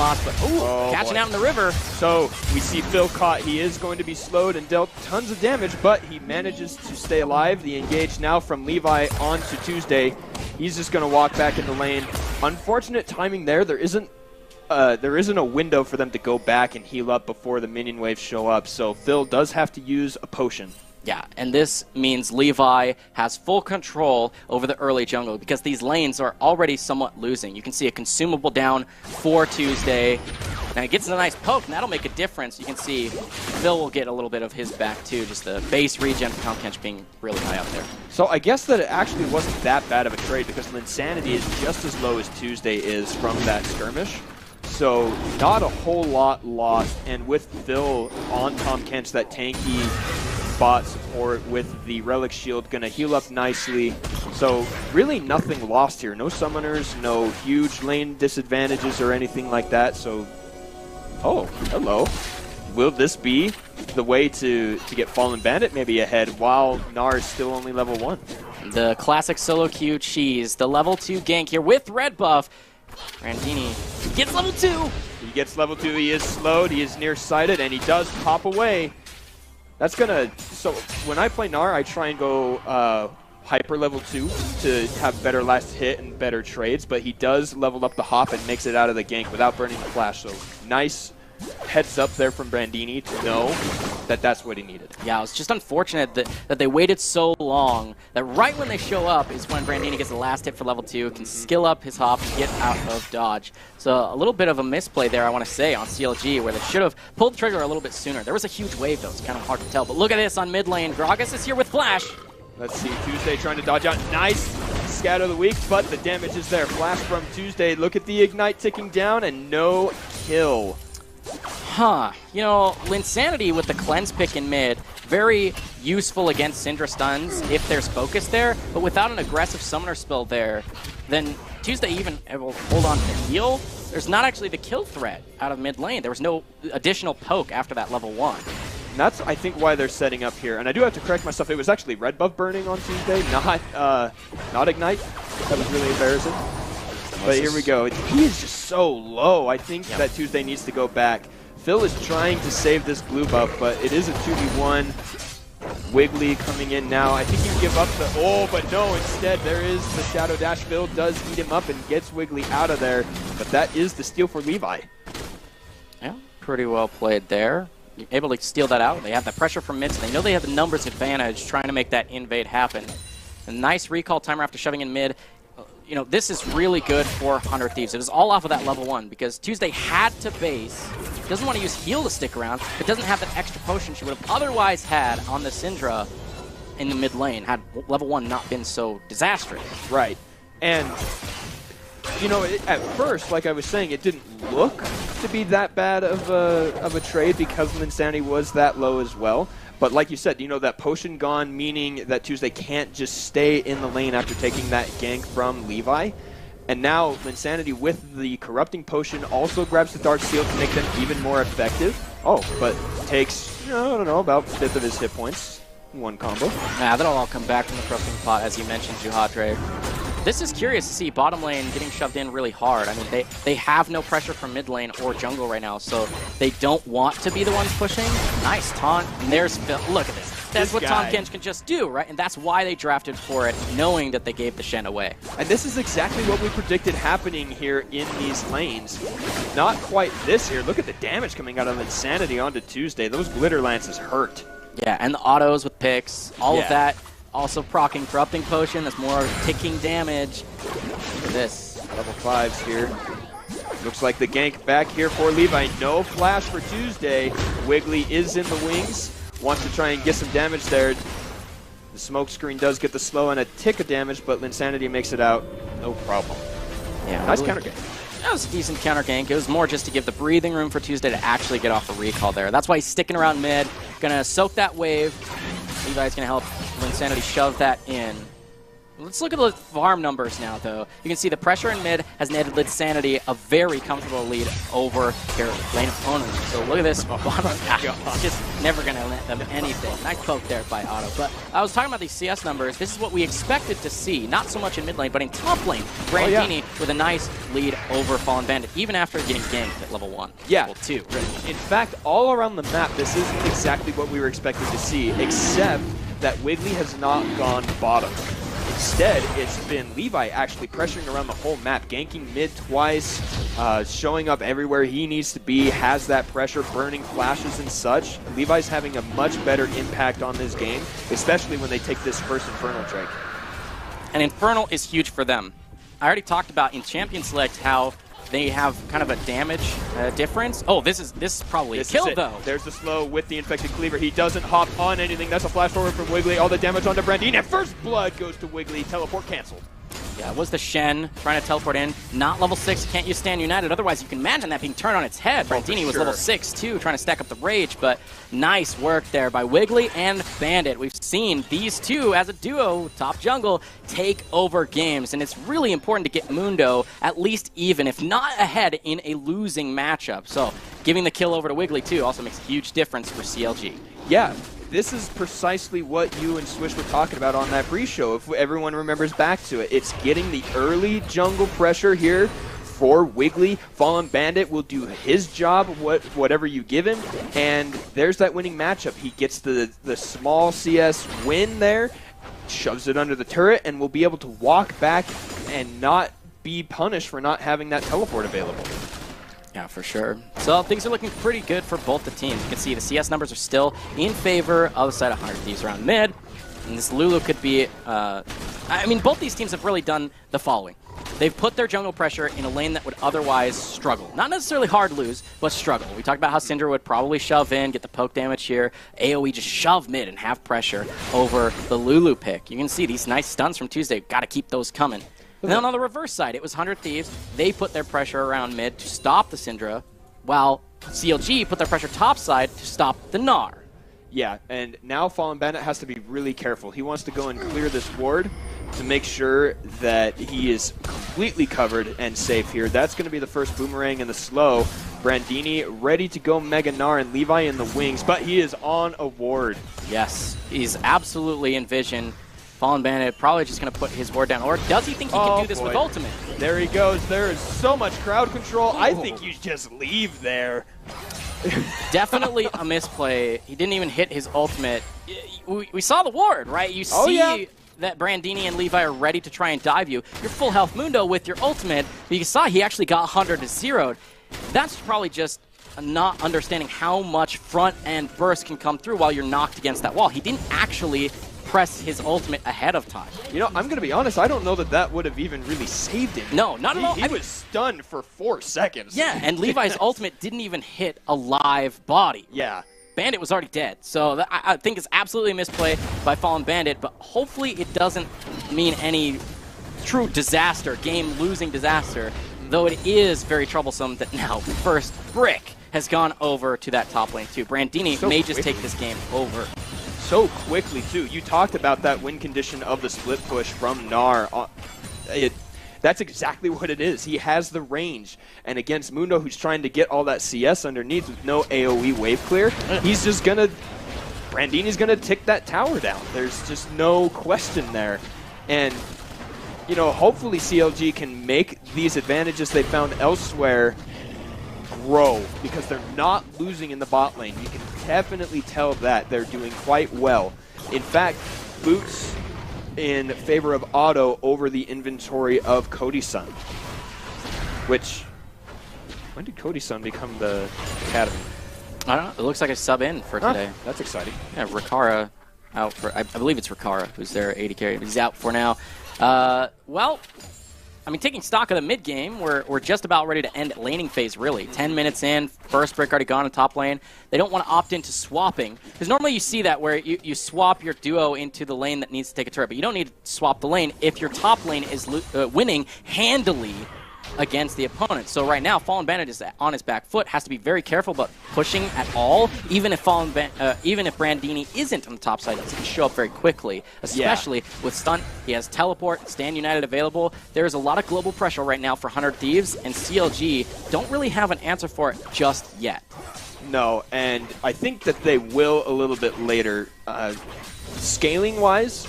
lost, but catching out in the river. So we see Phil caught. He is going to be slowed and dealt tons of damage, but he manages to stay alive. The engage now from Levi on to Tuesday. He's just going to walk back in the lane. Unfortunate timing there. There isn't a window for them to go back and heal up before the minion waves show up, so Phil does have to use a potion. Yeah, and this means Levi has full control over the early jungle because these lanes are already somewhat losing. You can see a consumable down for Tuesday. Now he gets a nice poke, and that'll make a difference. You can see Phil will get a little bit of his back too, just the base regen for Tahm Kench being really high up there. So I guess that it actually wasn't that bad of a trade because Linsanity is just as low as Tuesday is from that skirmish. So not a whole lot lost, and with Phil on Tahm Kench, that tanky bot support with the Relic Shield going to heal up nicely. So really nothing lost here. No summoners, no huge lane disadvantages or anything like that. So, oh, hello. Will this be the way to get Fallen Bandit maybe ahead while Gnar is still only level 1? The classic solo queue cheese, the level 2 gank here with red buff. Brandini gets level 2. He gets level 2. He is slowed. He is nearsighted, and he does pop away. That's gonna. So when I play Gnar, I try and go hyper level 2 to have better last hit and better trades. But he does level up the hop and makes it out of the gank without burning the flash. So nice heads up there from Brandini to know that that's what he needed. Yeah, it was just unfortunate that they waited so long that right when they show up is when Brandini gets the last hit for level 2, can skill up his hop and get out of dodge. So a little bit of a misplay there, I want to say, on CLG, where they should have pulled the trigger a little bit sooner. There was a huge wave, though. It's kind of hard to tell. But look at this on mid lane. Gragas is here with Flash. Let's see, Tuesday trying to dodge out. Nice scatter of the week, but the damage is there. Flash from Tuesday. Look at the Ignite ticking down, and no kill. Huh. You know, Linsanity with the cleanse pick in mid, very useful against Syndra stuns if there's focus there, but without an aggressive summoner spell there, then Tuesday even will hold on to heal. There's not actually the kill threat out of mid lane. There was no additional poke after that level 1. And that's, I think, why they're setting up here. And I do have to correct myself. It was actually red buff burning on Tuesday, not Ignite. That was really embarrassing. But here we go. He is just so low. I think that Tuesday needs to go back. Phil is trying to save this blue buff, but it is a 2v1. Wiggly coming in now. I think you give up the... Oh, but no, instead there is the Shadow Dash. Phil does eat him up and gets Wiggly out of there. But that is the steal for Levi. Yeah, pretty well played there. You're able to steal that out. They have that pressure from mid, so they know they have the numbers advantage trying to make that invade happen. A nice recall timer after shoving in mid. You know, this is really good for 100 Thieves. It was all off of that level 1 because Tuesday had to base. Doesn't want to use heal to stick around, but doesn't have that extra potion she would have otherwise had on the Syndra in the mid lane had level 1 not been so disastrous. Right. And, you know, at first, like I was saying, it didn't look to be that bad of a trade because Linsanity was that low as well. But like you said, you know, that potion gone, meaning that Tuesday can't just stay in the lane after taking that gank from Levi. And now Linsanity with the corrupting potion also grabs the Dark Seal to make them even more effective. Oh, but takes, I don't know, about a fifth of his hit points in one combo. Nah, that'll all come back from the corrupting pot, as you mentioned, Juhadre. This is curious to see bottom lane getting shoved in really hard. I mean, they have no pressure from mid lane or jungle right now, so they don't want to be the ones pushing. Nice taunt. And there's Phil. Look at this. That's what Tahm Kench can just do, right? And that's why they drafted for it, knowing that they gave the Shen away. And this is exactly what we predicted happening here in these lanes. Not quite this here. Look at the damage coming out of Linsanity onto Tuesday. Those glitter lances hurt. Yeah, and the autos with picks, all of that. Also proccing Corrupting Potion, that's more ticking damage. Look at this. Level 5s here. Looks like the gank back here for Levi. No flash for Tuesday. Wiggly is in the wings. Wants to try and get some damage there. The smoke screen does get the slow and a tick of damage, but Linsanity makes it out. No problem. Yeah, nice counter gank. That was a decent counter gank. It was more just to give the breathing room for Tuesday to actually get off a recall there. That's why he's sticking around mid. Gonna soak that wave. Levi's gonna help Linsanity shove that in. Let's look at the farm numbers now, though. You can see the pressure in mid has netted Linsanity a very comfortable lead over their lane opponent. So look at this. Just Never going to let them anything. Nice poke there by Otto. But I was talking about these CS numbers. This is what we expected to see, not so much in mid lane, but in top lane. Brandini with a nice lead over Fallen Bandit, even after getting ganked at level 1. Yeah. Level 2. In fact, all around the map, this isn't exactly what we were expecting to see, except that Wiggly has not gone bottom. Instead, it's been Levi actually pressuring around the whole map, ganking mid twice, showing up everywhere he needs to be, has that pressure, burning flashes and such. Levi's having a much better impact on this game, especially when they take this first Infernal Drake. And Infernal is huge for them. I already talked about in Champion Select how they have kind of a damage difference. Oh, this is probably a kill, though. There's the slow with the Infected Cleaver. He doesn't hop on anything. That's a flash forward from Wiggly. All the damage onto Brandini. And first blood goes to Wiggly. Teleport canceled. Yeah, it was the Shen trying to teleport in. Not level 6, can't use Stand United. Otherwise, you can imagine that being turned on its head. Brandini was level 6, too, trying to stack up the Rage. But nice work there by Wiggly and Bandit. We've seen these two, as a duo, top jungle, take over games. And it's really important to get Mundo at least even, if not ahead, in a losing matchup. So giving the kill over to Wiggly, too, also makes a huge difference for CLG. Yeah. This is precisely what you and Swish were talking about on that pre-show, if everyone remembers back to it. It's getting the early jungle pressure here for Wiggly. Fallen Bandit will do his job, whatever you give him, and there's that winning matchup. He gets the small CS win there, shoves it under the turret, and will be able to walk back and not be punished for not having that teleport available. Yeah, for sure. So things are looking pretty good for both the teams. You can see the CS numbers are still in favor of the side of 100 Thieves around mid. And this Lulu could be... I mean, both these teams have really done the following. They've put their jungle pressure in a lane that would otherwise struggle. Not necessarily hard lose, but struggle. We talked about how Syndra would probably shove in, get the poke damage here. AoE just shove mid and have pressure over the Lulu pick. You can see these nice stuns from Tuesday. Got to keep those coming. And then on the reverse side, it was 100 Thieves. They put their pressure around mid to stop the Syndra, while CLG put their pressure top side to stop the Gnar. Yeah, and now Fallen Bandit has to be really careful. He wants to go and clear this ward to make sure that he is completely covered and safe here. That's going to be the first boomerang in the slow. Brandini ready to go Mega Gnar and Levi in the wings, but he is on a ward. Yes, he's absolutely in vision. Fallen Bandit probably just going to put his ward down. Or does he think he can do this with ultimate? There he goes. There is so much crowd control. I think you just leave there. Definitely a misplay. He didn't even hit his ultimate. We saw the ward, right? You see that Brandini and Levi are ready to try and dive you. You're full health Mundo with your ultimate, but you saw he actually got 100 to 0'd. That's probably just not understanding how much front end burst can come through while you're knocked against that wall. He didn't actually press his ultimate ahead of time. You know, I'm going to be honest, I don't know that that would have even really saved him. No, not at all. He was stunned for 4 seconds. Yeah, and Levi's ultimate didn't even hit a live body. Yeah. Bandit was already dead, so I think it's absolutely a misplay by Fallen Bandit, but hopefully it doesn't mean any true disaster, game-losing disaster, though it is very troublesome that now first brick has gone over to that top lane too. Brandini may just take this game over. So quickly, too. You talked about that win condition of the split push from Gnar. That's exactly what it is. He has the range. And against Mundo, who's trying to get all that CS underneath with no AoE wave clear, he's just going to... Brandini's going to tick that tower down. There's just no question there. And, you know, hopefully CLG can make these advantages they found elsewhere grow, because they're not losing in the bot lane. You can definitely tell that they're doing quite well. In fact, boots in favor of Otto over the inventory of Cody Sun'ın. Which, when did Cody Sun'ın become the academy? I don't know. It looks like a sub in for today. That's exciting. Yeah, Rikara out for, I believe it's Rikara who's their 80 carry. He's out for now. Well, I mean, taking stock of the mid game, we're just about ready to end laning phase, really. 10 minutes in, first brick already gone in top lane. They don't want to opt into swapping, because normally you see that where you swap your duo into the lane that needs to take a turret, but you don't need to swap the lane if your top lane is winning handily against the opponent. So right now, Fallen Bandit is on his back foot, has to be very careful about pushing at all, even if Brandini isn't on the top side. He can show up very quickly, especially with stun. He has teleport, Stand United available. There's a lot of global pressure right now for 100 Thieves, and CLG don't really have an answer for it just yet. No, and I think that they will a little bit later. Scaling-wise,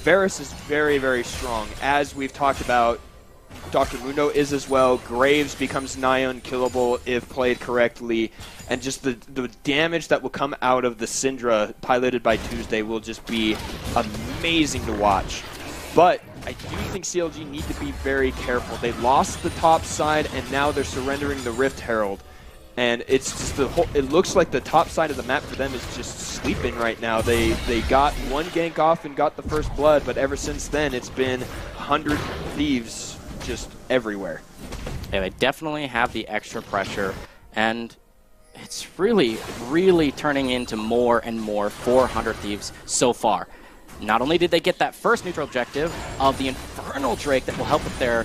Varus is very, very strong. As we've talked about, Dr. Mundo is as well. Graves becomes nigh unkillable if played correctly. And just the damage that will come out of the Syndra piloted by Tuesday will just be amazing to watch. But I do think CLG need to be very careful. They lost the top side, and now they're surrendering the Rift Herald. And it's just the whole. It looks like the top side of the map for them is just sleeping right now. They got one gank off and got the first blood, but ever since then it's been 100 Thieves just everywhere. Yeah, they definitely have the extra pressure, and it's really, really turning into more and more 400 Thieves so far. Not only did they get that first neutral objective of the Infernal Drake that will help with their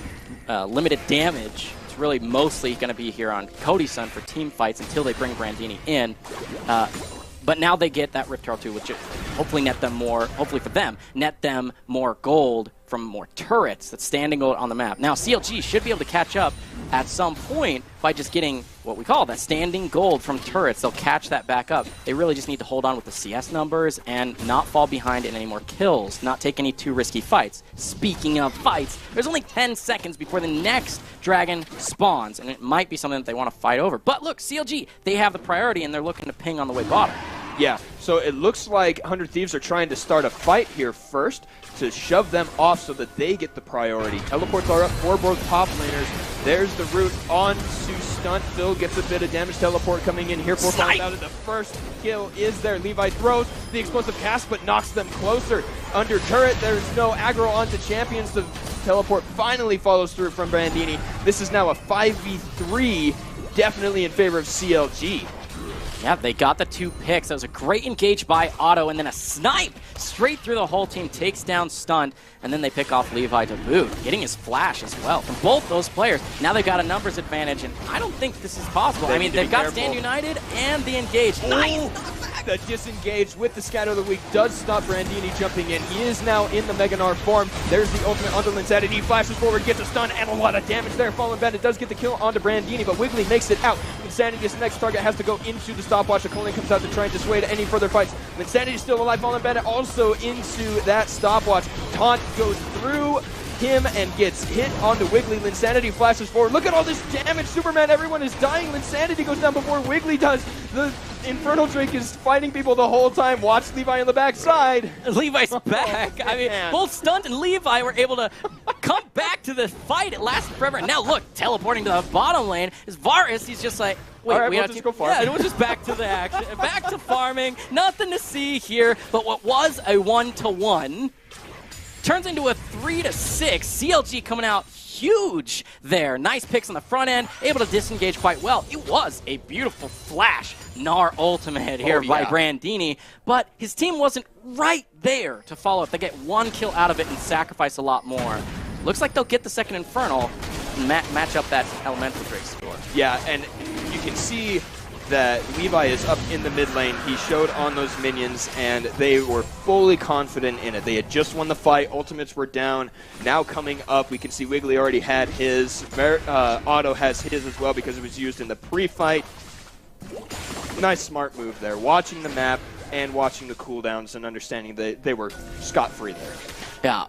limited damage. It's really mostly going to be here on Cody Sun'ın for team fights until they bring Brandini in. But now they get that Rift Herald too, which hopefully net them more, hopefully for them, net them more gold from more turrets that's standing on the map. Now CLG should be able to catch up at some point by just getting what we call that standing gold from turrets. They'll catch that back up. They really just need to hold on with the CS numbers and not fall behind in any more kills, not take any too risky fights. Speaking of fights, there's only 10 seconds before the next dragon spawns, and it might be something that they want to fight over. But look, CLG, they have the priority, and they're looking to ping on the way bottom. Yeah, so it looks like 100 Thieves are trying to start a fight here first to shove them off so that they get the priority. Teleports are up for both top laners. There's the root on to stunt. Phil gets a bit of damage. Teleport coming in here for falling out of the first kill is there. Levi throws the explosive cast but knocks them closer. Under turret, there's no aggro onto champions. The teleport finally follows through from Brandini. This is now a 5v3, definitely in favor of CLG. Yeah, they got the 2 picks. That was a great engage by Otto, and then a snipe straight through the whole team, takes down Stunned, and then they pick off Levi to boot, getting his flash as well from both those players. Now they've got a numbers advantage, and I don't think this is possible. I mean, they've got Stand United and the engage. Nice! The disengage with the Scatter of the Week does stop Brandini jumping in. He is now in the Meganar form. There's the ultimate onto Linsanity. He flashes forward, gets a stun, and a lot of damage there. Fallen Bandit does get the kill onto Brandini, but Wiggly makes it out. Linsanity is the next target, has to go into the stopwatch. Akoli comes out to try and dissuade any further fights. Linsanity is still alive. Fallen Bandit also into that stopwatch. Taunt goes through him and gets hit onto Wiggly. Linsanity flashes forward. Look at all this damage. Superman, everyone is dying. Linsanity goes down before Wiggly does. The Infernal Drake is fighting people the whole time. Watch Levi on the backside. Levi's back. I mean, both Stunt and Levi were able to come back to the fight. It lasted forever. And now look, teleporting to the bottom lane is Varus. He's just like, wait, all right, we have to go farm. Yeah, it was just back to the action. Back to farming. Nothing to see here. But what was a 1-1 turns into a 3-6. CLG coming out huge there. Nice picks on the front end, able to disengage quite well. It was a beautiful flash Gnar ultimate here by Brandini, but his team wasn't right there to follow up. They get 1 kill out of it and sacrifice a lot more. Looks like they'll get the second Infernal and match up that Elemental Drake score. Yeah, and you can see that Levi is up in the mid lane. He showed on those minions, and they were fully confident in it. They had just won the fight. Ultimates were down. Now coming up, we can see Wiggly already had his. Otto has his as well because it was used in the pre-fight. Nice smart move there. Watching the map and watching the cooldowns and understanding that they were scot-free there. Yeah,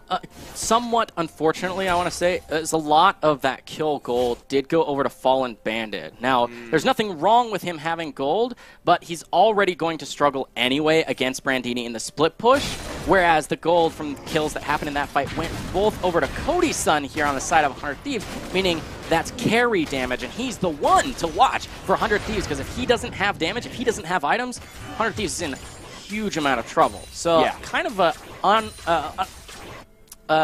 somewhat unfortunately, I want to say, is a lot of that kill gold did go over to Fallen Bandit. Now, there's nothing wrong with him having gold, but he's already going to struggle anyway against Brandini in the split push, whereas the gold from kills that happened in that fight went both over to Cody Sun'ın here on the side of 100 Thieves, meaning that's carry damage, and he's the one to watch for 100 Thieves, because if he doesn't have damage, if he doesn't have items, 100 Thieves is in a huge amount of trouble. So, kind of a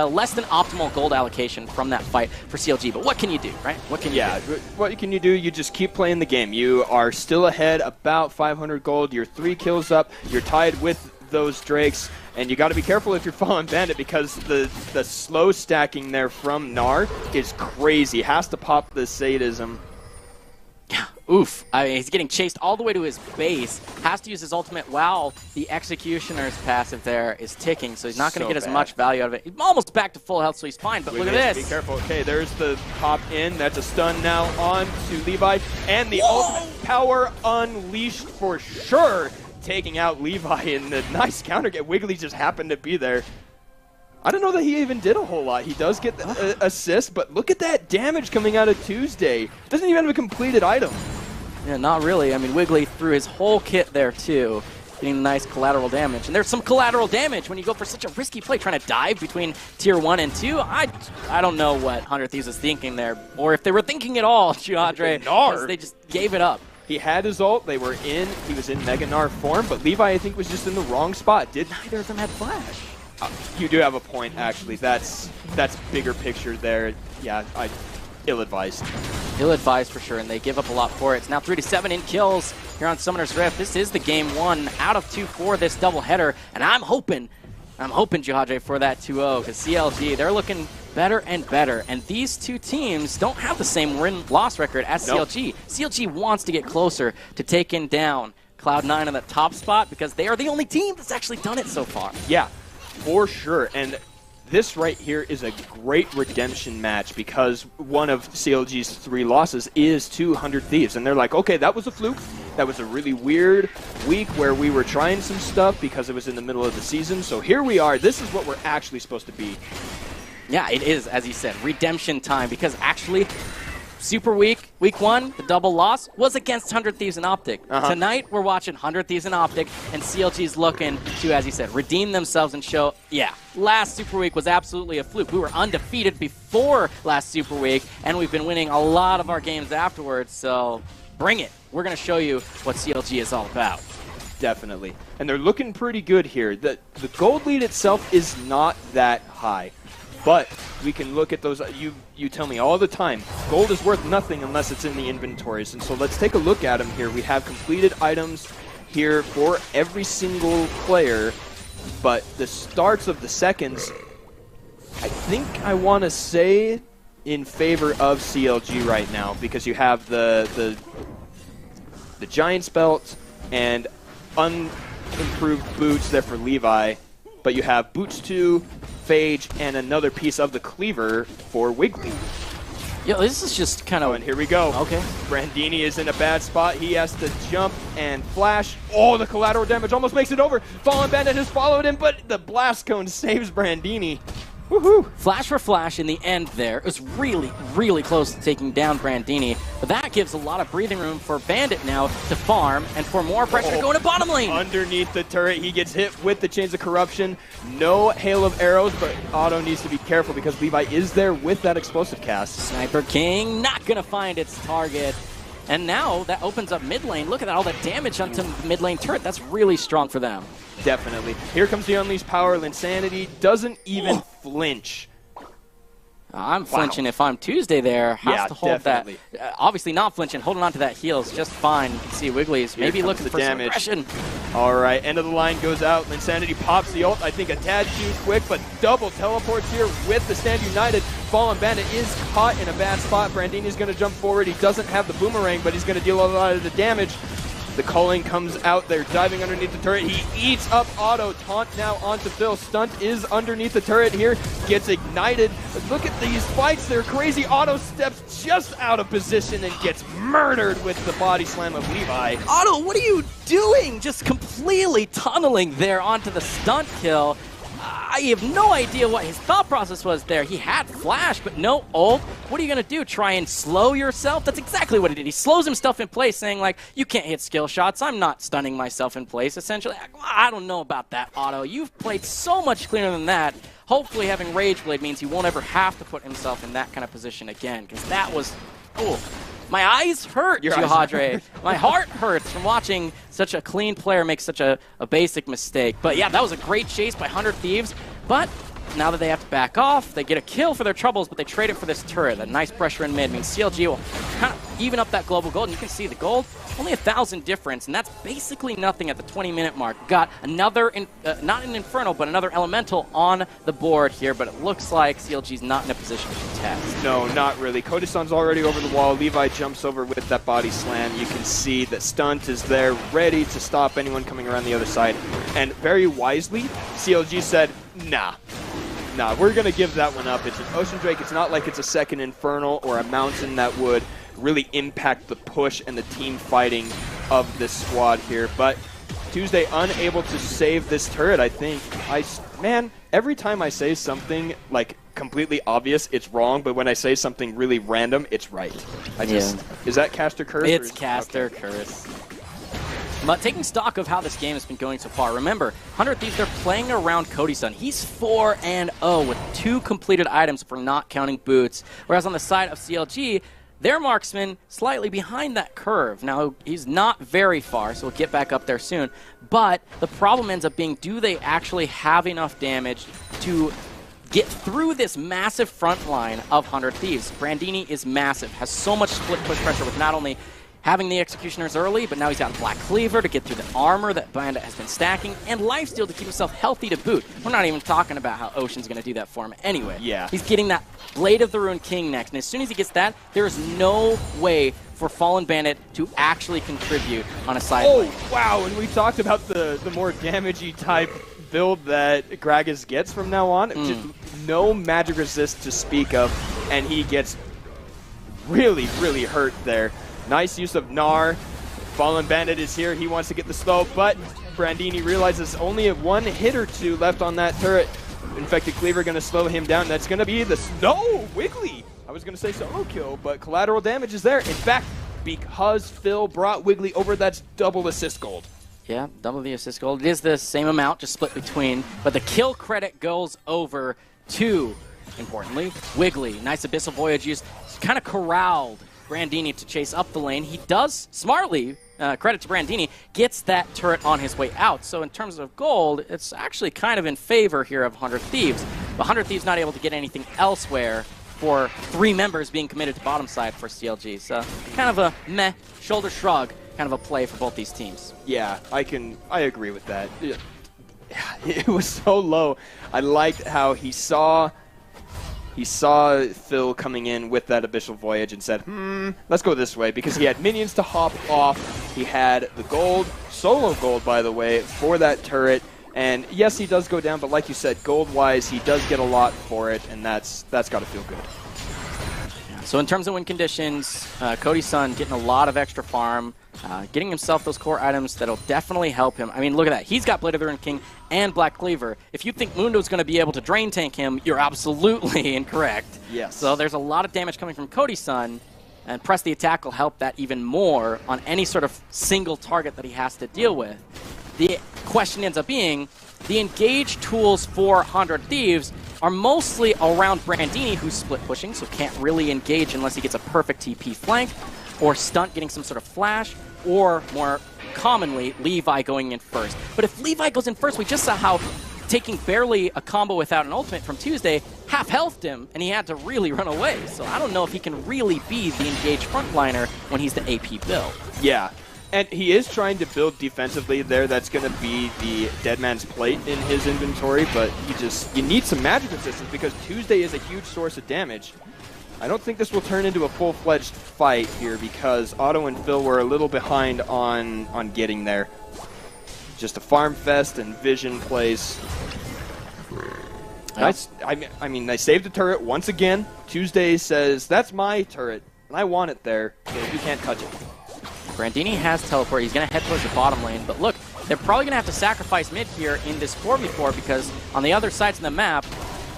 less than optimal gold allocation from that fight for CLG, but what can you do, right? What can you do? What can you do? You just keep playing the game. You are still ahead about 500 gold. You're 3 kills up. You're tied with those Drakes, and you got to be careful if you're Fallen Bandit because the slow stacking there from Gnar is crazy. Has to pop the sadism. Oof. I mean, he's getting chased all the way to his base. Has to use his ultimate while the Executioner's passive there is ticking, so he's not going to get as much value out of it. He's almost back to full health, so he's fine, but look at this. Be careful. Okay, there's the hop in. That's a stun now on to Levi. And the ultimate. Power unleashed for sure, taking out Levi in the nice counter get. Wiggly just happened to be there. I don't know that he even did a whole lot. He does get the assist, but look at that damage coming out of Tuesday. Doesn't even have a completed item. Yeah, not really. I mean, Wiggly threw his whole kit there, too, getting nice collateral damage. And there's some collateral damage when you go for such a risky play, trying to dive between Tier 1 and 2. I don't know what 100 Thieves was thinking there, or if they were thinking at all, Jihadre. They just gave it up. He had his ult. He was in Mega Gnar form, but Levi, I think, was just in the wrong spot. Neither of them had flash. You do have a point, actually. That's bigger picture there. Yeah, ill-advised. Ill-advised for sure, and they give up a lot for it. It's now 3-7 in kills here on Summoner's Rift. This is the game 1 out of 2 for this doubleheader, and I'm hoping, Jihadre, for that 2-0, because CLG, they're looking better and better, and these two teams don't have the same win-loss record as CLG. CLG wants to get closer to taking down Cloud9 on the top spot, because they are the only team that's actually done it so far. Yeah, for sure, and this right here is a great redemption match because one of CLG's 3 losses is 200 Thieves. And they're like, okay, that was a fluke. That was a really weird week where we were trying some stuff because it was in the middle of the season. So here we are. This is what we're actually supposed to be. Yeah, it is, as you said, redemption time, because actually Super Week, Week 1, the double loss, was against 100 Thieves and Optic. Tonight, we're watching 100 Thieves and Optic, and CLG's looking to, as you said, redeem themselves and show, yeah, last Super Week was absolutely a fluke. We were undefeated before last Super Week, and we've been winning a lot of our games afterwards, so bring it. We're going to show you what CLG is all about. Definitely. And they're looking pretty good here. The gold lead itself is not that high. But we can look at those, you tell me all the time, gold is worth nothing unless it's in the inventories. And so let's take a look at them here. We have completed items here for every single player, but the starts of the seconds, I think I want to say in favor of CLG right now, because you have the Giant's Belt and unimproved boots there for Levi, but you have boots 2, Phage, and another piece of the cleaver for Wiggly. Yeah, this is just kind of... and here we go. Okay. Brandini is in a bad spot. He has to jump and flash. Oh, the collateral damage almost makes it over. Fallen Bandit has followed him, but the blast cone saves Brandini. Woohoo! Flash for flash in the end there. It was really, really close to taking down Brandini. But that gives a lot of breathing room for Bandit now to farm and for more pressure to go into bottom lane. Underneath the turret, he gets hit with the Chains of Corruption. No hail of arrows, but Otto needs to be careful because Levi is there with that explosive cast. Sniper King not going to find its target. And now that opens up mid lane. Look at that, all that damage onto mid lane turret. That's really strong for them. Definitely. Here comes the Unleashed Power. Linsanity doesn't even flinch. I'm flinching if I'm Tuesday there. Has to hold definitely. that. Obviously not flinching. Holding on to that heal is just fine. You can see Wiggly's maybe looking for some aggression. All right, end of the line goes out. Linsanity pops the ult, I think a tad too quick, but double teleports here with the Stand United. Fallen Bandit is caught in a bad spot. Brandini's going to jump forward. He doesn't have the boomerang, but he's going to deal a lot of the damage. The culling comes out there, diving underneath the turret. He eats up Otto. Taunt now onto Phil. Stunt is underneath the turret here. Gets ignited. Look at these fights. They're crazy. Otto steps just out of position and gets murdered with the body slam of Levi. Otto, what are you doing? Just completely tunneling there onto the stunt kill. I have no idea what his thought process was there. He had flash, but no ult. What are you going to do? Try and slow yourself? That's exactly what he did. He slows himself in place, saying, like, you can't hit skill shots. I'm not stunning myself in place, essentially. I don't know about that, Otto. You've played so much cleaner than that. Hopefully having Rage Blade means he won't ever have to put himself in that kind of position again, because that was... Oh. My eyes hurt, Jihadre. My heart hurts from watching such a clean player make such a basic mistake. But yeah, that was a great chase by 100 Thieves. But now that they have to back off, they get a kill for their troubles, but they trade it for this turret. That nice pressure in mid means CLG will kind of even up that global gold. And you can see the gold, only 1,000 difference, and that's basically nothing at the 20-minute mark. Got another, not an Inferno, but another Elemental on the board here, but it looks like CLG's not in a position to contest. No, not really. Cody Sun''s already over the wall. Levi jumps over with that body slam. You can see that Stunt is there, ready to stop anyone coming around the other side. And very wisely, CLG said, nah, we're going to give that one up. It's an Ocean Drake. It's not like it's a second Infernal or a Mountain that would really impact the push and the team fighting of this squad here. But Tuesday unable to save this turret, I think. Man, every time I say something like completely obvious, it's wrong, but when I say something really random, it's right. Is that Caster Curse? It's Caster Curse. But taking stock of how this game has been going so far, remember, 100 Thieves, they're playing around Cody Sun'ın. He's 4-0 with 2 completed items for not counting boots, whereas on the side of CLG, their marksman slightly behind that curve. Now, he's not very far, so we'll get back up there soon, but the problem ends up being, do they actually have enough damage to get through this massive front line of 100 Thieves? Brandini is massive, has so much split push pressure with not only having the Executioners early, but now he's got a Black Cleaver to get through the armor that Bandit has been stacking, and Lifesteal to keep himself healthy to boot. We're not even talking about how Ocean's going to do that for him anyway. Yeah. He's getting that Blade of the Ruined King next, and as soon as he gets that, there is no way for Fallen Bandit to actually contribute on a side lane. Wow, and we talked about the more damagey type build that Gragas gets from now on. Just no magic resist to speak of, and he gets really, really hurt there. Nice use of Gnar. Fallen Bandit is here. He wants to get the slow, but Brandini realizes only 1 hit or 2 left on that turret. Infected Cleaver going to slow him down. That's going to be the Wiggly. I was going to say solo kill, but collateral damage is there. In fact, because Phil brought Wiggly over, that's double assist gold. Yeah, double the assist gold. It is the same amount, just split between, but the kill credit goes over to, importantly, Wiggly. Nice Abyssal Voyage use. Kind of corralled Brandini to chase up the lane. He does smartly, credit to Brandini, gets that turret on his way out. So in terms of gold, it's actually kind of in favor here of 100 Thieves. But 100 Thieves not able to get anything elsewhere for 3 members being committed to bottom side for CLG. So kind of a meh, shoulder shrug, kind of a play for both these teams. Yeah, I agree with that. It was so low. I liked how he saw Phil coming in with that Abyssal Voyage and said, let's go this way, because he had minions to hop off. He had the gold, solo gold, by the way, for that turret. And yes, he does go down, but like you said, gold-wise, he does get a lot for it, and that's got to feel good. So in terms of win conditions, Cody Sun'ın getting a lot of extra farm, getting himself those core items that'll definitely help him. I mean, look at that. He's got Blade of the Ruined King and Black Cleaver. If you think Mundo's going to be able to drain tank him, you're absolutely incorrect. Yes. So there's a lot of damage coming from Cody Sun'ın, and Press the Attack will help that even more on any sort of single target that he has to deal with. The question ends up being, the engage tools for 100 Thieves are mostly around Brandini, who's split pushing, so can't really engage unless he gets a perfect TP flank, or Stunt getting some sort of flash, or more commonly, Levi going in first. But if Levi goes in first, we just saw how taking barely a combo without an ultimate from Tuesday half-healthed him, and he had to really run away. So I don't know if he can really be the engaged frontliner when he's the AP build. Yeah. And he is trying to build defensively there. That's going to be the Dead Man's Plate in his inventory, but you need some magic resistance because Tuesday is a huge source of damage. I don't think this will turn into a full-fledged fight here because Otto and Phil were a little behind on getting there. Just a farm fest and vision plays. Nice. I mean, they saved the turret once again. Tuesday says, that's my turret, and I want it there, so you can't touch it. Brandini has teleport. He's going to head towards the bottom lane. But look, they're probably going to have to sacrifice mid here in this 4v4 because on the other sides of the map,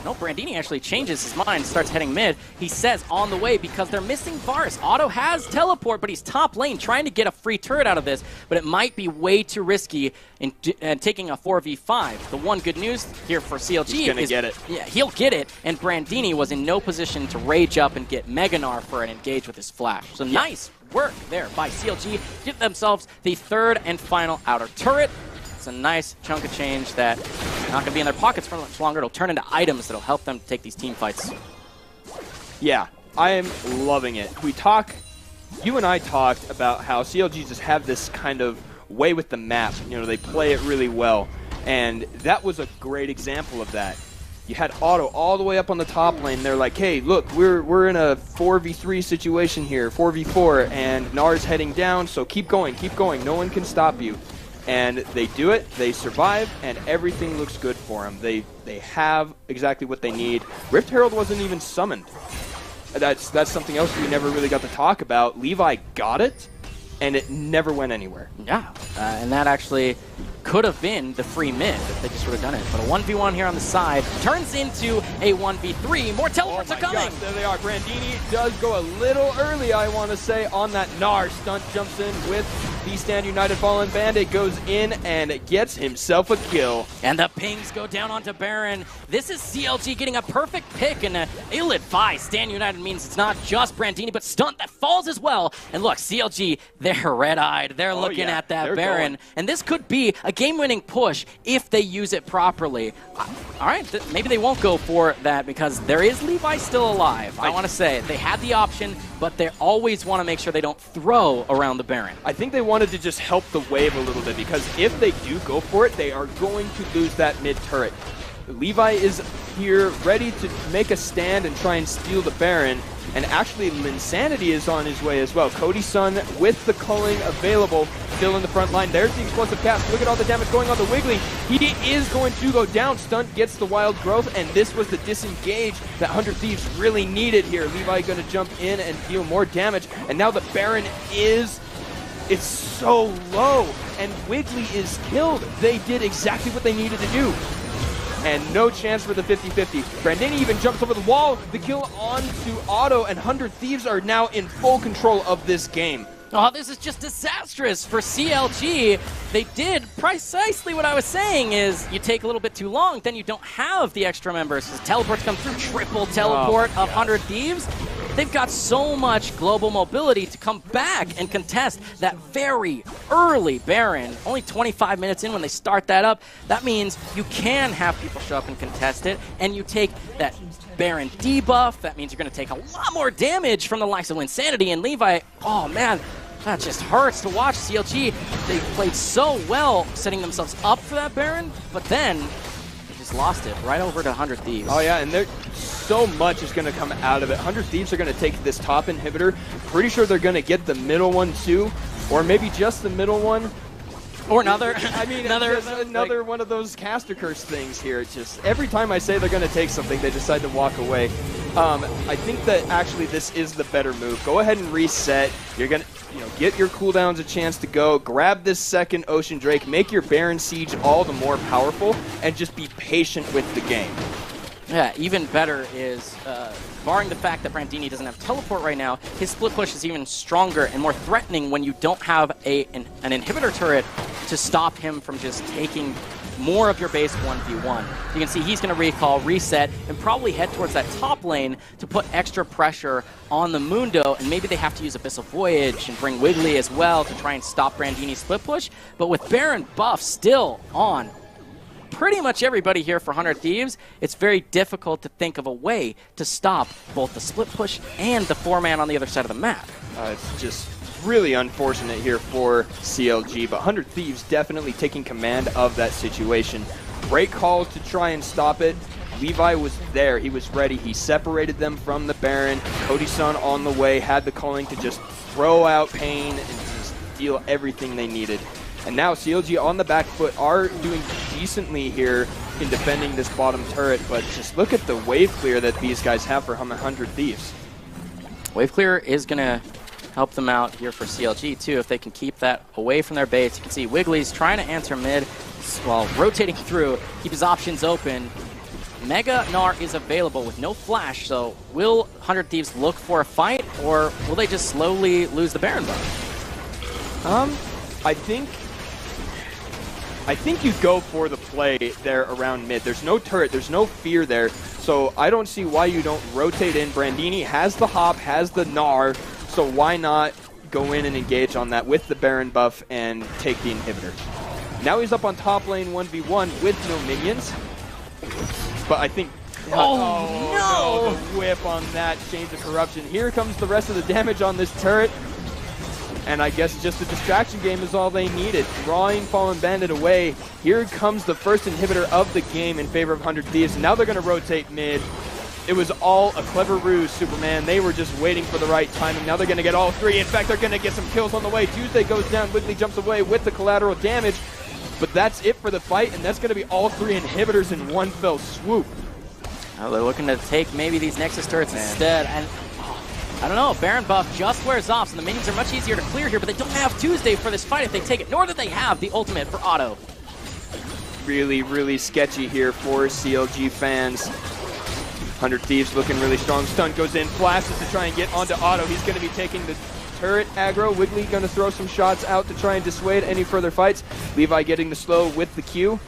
no, Brandini actually changes his mind, starts heading mid. He says on the way because they're missing Varus. Otto has teleport, but he's top lane trying to get a free turret out of this, but it might be way too risky in taking a 4v5. The one good news here for CLG he's gonna get it. Yeah, he'll get it, and Brandini was in no position to rage up and get Mega Gnar for an engage with his flash. So nice work there by CLG. Get themselves the third and final outer turret. It's a nice chunk of change that not going to be in their pockets for much longer. It'll turn into items that'll help them take these team fights. Yeah, I am loving it. You and I talked about how CLG just have this kind of way with the map. You know, they play it really well, and that was a great example of that. You had Otto all the way up on the top lane. They're like, hey, look, we're in a 4v3 situation here, 4v4, and Gnar's heading down, so keep going, no one can stop you. And they do it, they survive, and everything looks good for them. They have exactly what they need. Rift Herald wasn't even summoned. That's something else we never really got to talk about. Levi got it, and it never went anywhere. Yeah, and that actually could have been the free mid if they just would have done it. But a 1v1 here on the side turns into a 1v3. More teleports are coming. Gosh, there they are. Brandini does go a little early, I want to say, on that Gnar. Stunt jumps in with the Stand United Fallen Bandit, goes in and gets himself a kill. And the pings go down onto Baron. This is CLG getting a perfect pick, and it'll advise Stand United means it's not just Brandini, but Stunt that falls as well. And look, CLG, they're red-eyed. They're looking at that Baron. And this could be a game-winning push if they use it properly. All right, maybe they won't go for that because there is Levi still alive. I want to say they had the option, but they always want to make sure they don't throw around the Baron. I think they wanted to just help the wave a little bit because if they do go for it, they are going to lose that mid turret. Levi is here ready to make a stand and try and steal the Baron. And actually, Linsanity is on his way as well. Cody Sun with the culling available, still in the front line. There's the explosive cast. Look at all the damage going on the Wiggly. He is going to go down. Stunt gets the wild growth, and this was the disengage that 100 Thieves really needed here. Levi going to jump in and deal more damage. And now the Baron is... It's so low, and Wiggly is killed. They did exactly what they needed to do. And no chance for the 50-50. Brandini even jumps over the wall. The kill onto Otto, and 100 Thieves are now in full control of this game. Oh, this is just disastrous for CLG. They did precisely what I was saying is you take a little bit too long, then you don't have the extra members. As teleports come through, triple teleport of 100 Thieves. They've got so much global mobility to come back and contest that very early Baron. Only 25 minutes in when they start that up. That means you can have people show up and contest it, and you take that Baron debuff. That means you're going to take a lot more damage from the likes of Linsanity and Levi. Oh, man. That just hurts to watch. CLG, they played so well setting themselves up for that Baron, but then they just lost it right over to 100 Thieves. Oh yeah, and so much is going to come out of it. 100 Thieves are going to take this top inhibitor. Pretty sure they're going to get the middle one too, or maybe just the middle one. Or another. I mean, another one of those caster curse things here. It's just every time I say they're going to take something, they decide to walk away. I think that actually this is the better move. Go ahead and reset. You're going to get your cooldowns a chance to go. Grab this second Ocean Drake. Make your Baron Siege all the more powerful, and just be patient with the game. Yeah, even better is, barring the fact that Brandini doesn't have teleport right now, his split push is even stronger and more threatening when you don't have an inhibitor turret to stop him from just taking more of your base 1v1. You can see he's going to recall, reset, and probably head towards that top lane to put extra pressure on the Mundo, and maybe they have to use Abyssal Voyage and bring Wiggly as well to try and stop Brandini's split push. But with Baron buff still on pretty much everybody here for 100 Thieves, it's very difficult to think of a way to stop both the split push and the 4-man on the other side of the map. It's just really unfortunate here for CLG, but 100 Thieves definitely taking command of that situation. Great calls to try and stop it. Levi was there. He was ready. He separated them from the Baron. Cody Sun on the way, had the calling to just throw out pain and just deal everything they needed. And now CLG on the back foot are doing decently here in defending this bottom turret, but just look at the wave clear that these guys have for 100 Thieves. Wave clear is going to help them out here for CLG too if they can keep that away from their base. You can see Wiggly's trying to answer mid while rotating through, keep his options open. Mega Gnar is available with no flash, so will 100 Thieves look for a fight, or will they just slowly lose the Baron buff? I think you go for the play there around mid. There's no turret, there's no fear there, so I don't see why you don't rotate in. Brandini has the hop, has the Gnar, so why not go in and engage on that with the Baron buff and take the inhibitor. Now he's up on top lane 1v1 with no minions, but I think... Oh, no! The whip on that Chains of Corruption. Here comes the rest of the damage on this turret. And I guess just a distraction game is all they needed. Drawing Fallen Bandit away. Here comes the first inhibitor of the game in favor of 100 Thieves. Now they're going to rotate mid. It was all a clever ruse, Superman. They were just waiting for the right timing. Now they're going to get all three. In fact, they're going to get some kills on the way. Tuesday goes down. Wiggly jumps away with the collateral damage. But that's it for the fight, and that's going to be all three inhibitors in one fell swoop. Now they're looking to take maybe these Nexus turrets instead. And I don't know, Baron buff just wears off, so the minions are much easier to clear here, but they don't have Tuesday for this fight if they take it, nor do they have the ultimate for Otto. Really, really sketchy here for CLG fans. 100 Thieves looking really strong. Stun goes in, flashes to try and get onto Otto. He's going to be taking the turret aggro. Wiggly going to throw some shots out to try and dissuade any further fights. Levi getting the slow with the Q.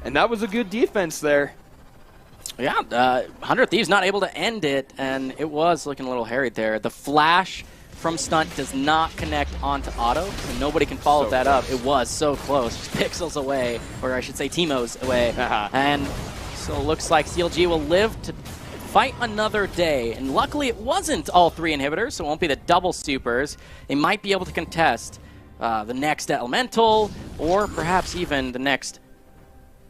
And that was a good defense there. Yeah, 100 Thieves not able to end it, and it was looking a little harried there. The flash from Stunt does not connect onto Otto, and nobody can follow that up. It was so close, just pixels away, or I should say Teemo's away. And so it looks like CLG will live to fight another day, and luckily it wasn't all 3 inhibitors, so it won't be the double supers. They might be able to contest the next Elemental, or perhaps even the next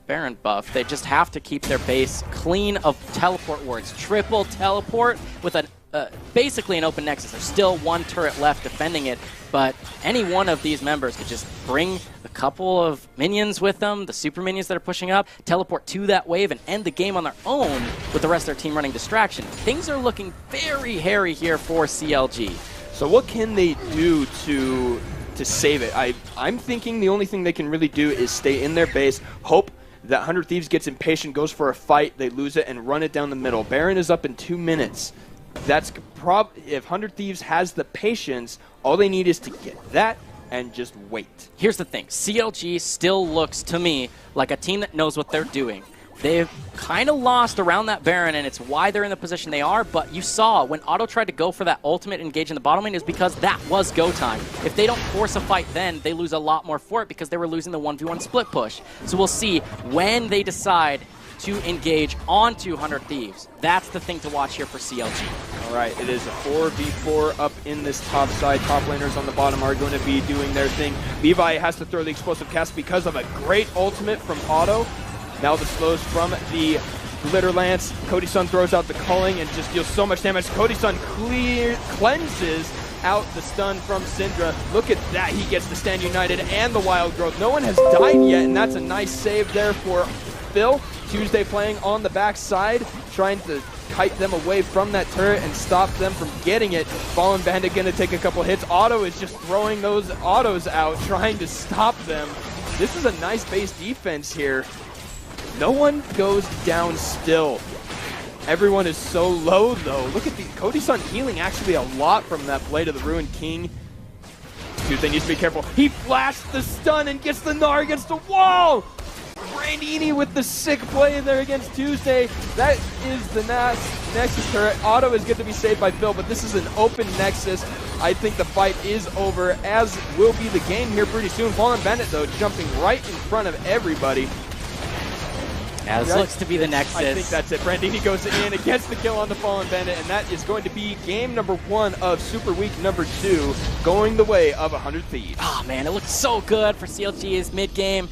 Baron buff. They just have to keep their base clean of teleport wards. Triple teleport with an basically an open nexus. There's still 1 turret left defending it, but any one of these members could just bring a couple of minions with them, the super minions that are pushing up, teleport to that wave, and end the game on their own with the rest of their team running distraction. Things are looking very hairy here for CLG. So what can they do to save it? I'm thinking the only thing they can really do is stay in their base, hope that 100 Thieves gets impatient, goes for a fight, they lose it, and run it down the middle. Baron is up in 2 minutes. That's if 100 Thieves has the patience, all they need is to get that and just wait. Here's the thing. CLG still looks to me like a team that knows what they're doing. They've kind of lost around that Baron, and it's why they're in the position they are, but you saw when Otto tried to go for that ultimate engage in the bottom lane is because that was go time. If they don't force a fight then, they lose a lot more for it because they were losing the 1v1 split push. So we'll see when they decide to engage onto 100 Thieves. That's the thing to watch here for CLG. All right, it is a 4v4 up in this top side. Top laners on the bottom are going to be doing their thing. Levi has to throw the explosive cast because of a great ultimate from Otto. Now the slows from the Glitter Lance. Cody Sun throws out the culling and just deals so much damage. Cody Sun cleanses out the stun from Syndra. Look at that, he gets the Stand United and the Wild Growth. No one has died yet, and that's a nice save there for Phil. Tuesday playing on the backside, trying to kite them away from that turret and stop them from getting it. Fallen Bandit gonna take a couple hits. Otto is just throwing those autos out, trying to stop them. This is a nice base defense here. No one goes down still. Everyone is so low though. Look at the Cody Sun healing actually a lot from that Blade of the Ruined King. Tuesday needs to be careful. He flashed the stun and gets the Gnar against the wall. Brandini with the sick play there against Tuesday. That is the Nexus turret. Otto is going to be saved by Phil, but this is an open Nexus. I think the fight is over, as will be the game here pretty soon. Fallen Bandit, though, jumping right in front of everybody. Yeah, this looks to be the Nexus. I think that's it. Brandini goes in, gets the kill on the Fallen Bandit, and that is going to be game number 1 of Super Week number 2, going the way of 100 Thieves. Oh, man, it looked so good for CLG's mid-game.